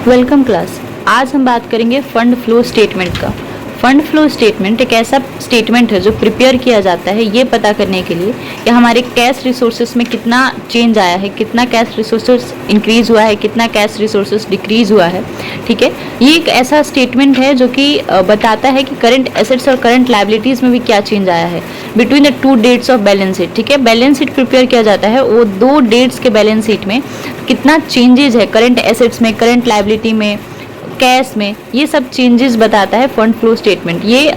Welcome class. आज हम बात करेंगे फंड फ्लो स्टेटमेंट का। फंड फ्लो स्टेटमेंट एक ऐसा स्टेटमेंट है जो प्रिपेयर किया जाता है ये पता करने के लिए कि हमारे कैश रिसोर्सेज में कितना चेंज आया है, कितना कैश रिसोर्सेज इंक्रीज हुआ है, कितना कैश रिसोर्सेज डिक्रीज हुआ है। ठीक है, ये एक ऐसा स्टेटमेंट है जो कि बताता है कि करंट एसेट्स और करंट लायबिलिटीज में भी क्या चेंज आया है between the two dates of balance sheet. ठीक है, बैलेंस शीट प्रिपेयर किया जाता है, वो दो डेट्स के बैलेंस शीट में कितना चेंजेज है करंट एसेट्स में, करंट लायबिलिटी में, कैश में, ये सब चेंजेस बताता है फंड फ्लो स्टेटमेंट। ये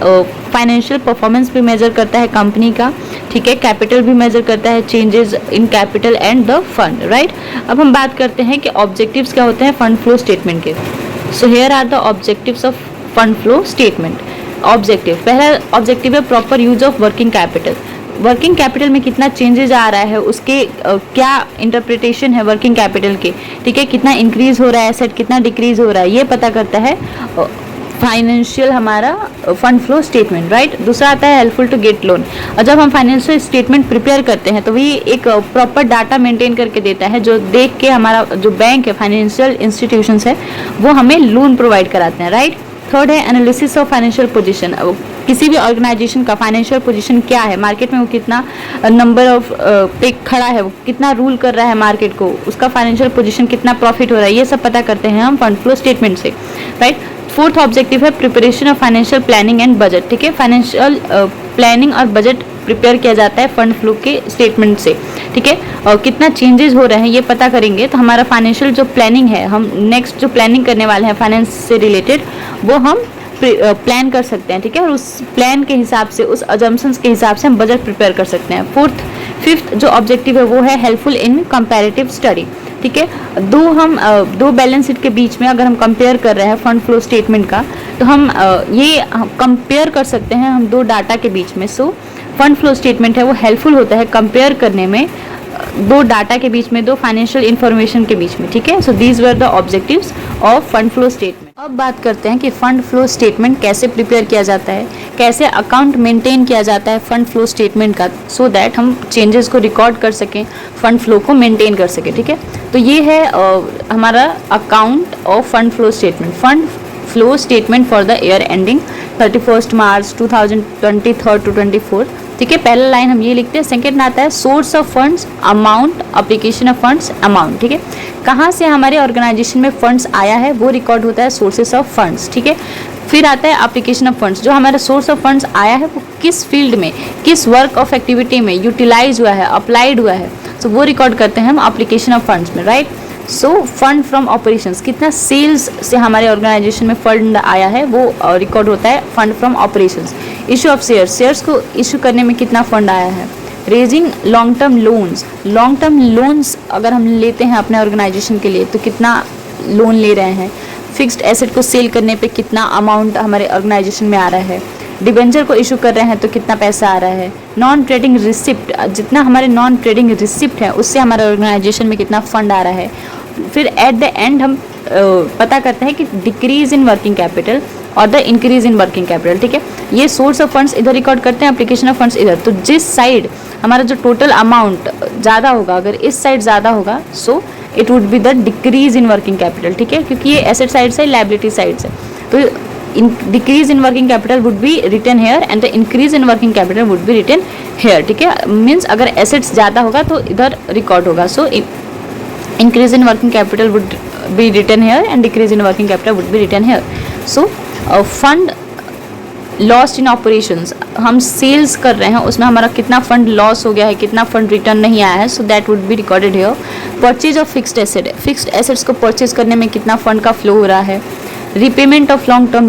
फाइनेंशियल परफॉर्मेंस भी मेजर करता है कंपनी का। ठीक है, कैपिटल भी मेजर करता है, changes in capital and the fund. Right, अब हम बात करते हैं कि ऑब्जेक्टिव्स क्या होते हैं फंड फ्लो स्टेटमेंट के। So here are the objectives of fund flow statement. Objective, पहला ऑब्जेक्टिव है proper use of working capital. Working capital में कितना चेंजेज आ रहा है, उसके क्या इंटरप्रिटेशन है वर्किंग कैपिटल के। ठीक है, कितना इंक्रीज हो रहा है एसेट, कितना डिक्रीज हो रहा है, ये पता करता है फाइनेंशियल हमारा फंड फ्लो स्टेटमेंट। राइट, दूसरा आता है हेल्पफुल टू गेट लोन। और जब हम फाइनेंशियल स्टेटमेंट प्रिपेयर करते हैं तो वही एक प्रॉपर डाटा मेंटेन करके देता है जो देख के हमारा जो बैंक है, फाइनेंशियल इंस्टीट्यूशंस है, वो हमें लोन प्रोवाइड कराते हैं। राइट, थर्ड है एनालिसिस ऑफ फाइनेंशियल पोजीशन। किसी भी ऑर्गेनाइजेशन का फाइनेंशियल पोजीशन क्या है, मार्केट में वो कितना नंबर ऑफ पे खड़ा है, वो कितना रूल कर रहा है मार्केट को, उसका फाइनेंशियल पोजीशन कितना प्रॉफिट हो रहा है, ये सब पता करते हैं हम फंड फ्लो स्टेटमेंट से। राइट, फोर्थ ऑब्जेक्टिव है preparation of financial planning and budget. ठीक है, फाइनेंशियल प्लानिंग और बजट प्रिपेयर किया जाता है फंड फ्लो के स्टेटमेंट से। ठीक है, और कितना चेंजेस हो रहे हैं ये पता करेंगे तो हमारा फाइनेंशियल जो प्लानिंग है, हम नेक्स्ट जो प्लानिंग करने वाले हैं फाइनेंस से रिलेटेड, वो हम प्लान कर सकते हैं। ठीक है, और उस प्लान के हिसाब से, उस अजम्पशंस के हिसाब से हम बजट प्रिपेयर कर सकते हैं। फिफ्थ जो ऑब्जेक्टिव है वो है हेल्पफुल इन कंपैरेटिव स्टडी। ठीक है, दो बैलेंस शीट के बीच में अगर हम कंपेयर कर रहे हैं फंड फ्लो स्टेटमेंट का, तो हम ये कंपेयर कर सकते हैं हम दो डाटा के बीच में। सो फंड फ्लो स्टेटमेंट है वो हेल्पफुल होता है कंपेयर करने में दो डाटा के बीच में, दो फाइनेंशियल इंफॉर्मेशन के बीच में। ठीक है, so these were the objectives of fund flow statement. अब बात करते हैं कि फंड फ्लो स्टेटमेंट कैसे प्रिपेयर किया जाता है, कैसे अकाउंट मेंटेन किया जाता है फंड फ्लो स्टेटमेंट का, सो दैट हम चेंजेस को रिकॉर्ड कर सकें, फंड फ्लो को मेंटेन कर सकें। ठीक है, तो ये है हमारा account of fund flow statement. Fund flow statement for the year ending 31 March 2023 to 24। ठीक है, पहला लाइन हम ये लिखते हैं। सेकंड आता है source of funds, amount, application of funds, amount. ठीक है, कहाँ से हमारे ऑर्गेनाइजेशन में फंड्स आया है वो रिकॉर्ड होता है सोर्सेस ऑफ फंड्स। ठीक है, फिर आता है एप्लीकेशन ऑफ फंड्स, जो हमारा सोर्स ऑफ फंड्स आया है वो किस फील्ड में, किस वर्क ऑफ एक्टिविटी में यूटिलाइज हुआ है, अप्लाइड हुआ है, तो वो रिकॉर्ड करते हैं हम एप्लीकेशन ऑफ फंड्स में। Right, so fund from operations, कितना सेल्स से हमारे ऑर्गेनाइजेशन में फंड आया है वो रिकॉर्ड होता है fund from operations. Issue of shares को इशू करने में कितना फंड आया है। रेजिंग लॉन्ग टर्म लोन्स अगर हम लेते हैं अपने ऑर्गेनाइजेशन के लिए तो कितना लोन ले रहे हैं। फिक्स्ड एसेट को सेल करने पे कितना अमाउंट हमारे ऑर्गेनाइजेशन में आ रहा है। डिबेंचर को इशू कर रहे हैं तो कितना पैसा आ रहा है। नॉन ट्रेडिंग रिसिप्ट, जितना हमारे नॉन ट्रेडिंग रिसिप्ट है उससे हमारे ऑर्गेनाइजेशन में कितना फंड आ रहा है। फिर एट द एंड हम पता करते हैं कि डिक्रीज इन वर्किंग कैपिटल और the increase in working capital. ठीक है, ये सोर्स ऑफ फंड्स इधर रिकॉर्ड करते हैं, एप्लीकेशन ऑफ फंड्स इधर। तो जिस साइड हमारा जो टोटल अमाउंट ज़्यादा होगा, अगर इस साइड ज़्यादा होगा, so it would be the decrease in working capital. ठीक है, क्योंकि ये एसेट साइड से, लायबिलिटी साइड से, तो decrease in working capital would be written here and the increase in working capital would be written here. ठीक है, means अगर एसेट्स ज़्यादा होगा तो इधर रिकॉर्ड होगा। सो increase in working capital would be written here and decrease in working capital would be written here. So fund lost in operations, हम sales कर रहे हैं उसमें हमारा कितना फंड लॉस हो गया है, कितना फंड रिटर्न नहीं आया है, so that would be recorded here. Purchase of fixed assets को परचेज करने में कितना फंड का फ्लो हो रहा है। Repayment of long term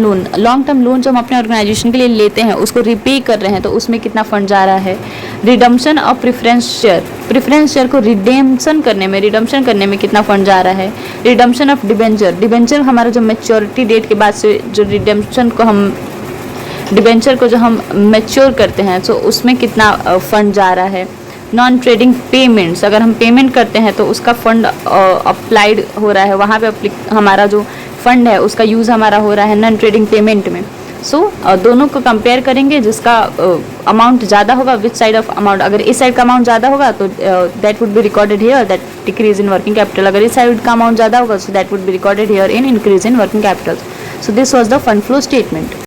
loan जो हम अपने ऑर्गेनाइजेशन के लिए लेते हैं उसको रिपे कर रहे हैं तो उसमें कितना फंड जा रहा है। रिडम्पशन ऑफ प्रेफरेंस शेयर को रिडेम्पशन करने में कितना फंड जा रहा है। रिडम्पशन ऑफ डिबेंचर हमारा जो मैच्योरिटी डेट के बाद से जो डिबेंचर को जो हम मैच्योर करते हैं तो उसमें कितना फंड जा रहा है। नॉन ट्रेडिंग पेमेंट्स, अगर हम पेमेंट करते हैं तो उसका फंड अप्लाइड हो रहा है, वहाँ पे हमारा जो फंड है उसका यूज़ हमारा हो रहा है नॉन ट्रेडिंग पेमेंट में। सो दोनों को कंपेयर करेंगे, जिसका अमाउंट ज़्यादा होगा, विच साइड ऑफ अमाउंट, अगर इस साइड का अमाउंट ज़्यादा होगा तो that would be recorded here that decrease in working capital, अगर इस साइड का अमाउंट ज़्यादा होगा so that would be recorded here in increase in working capital. So this was the fund flow statement.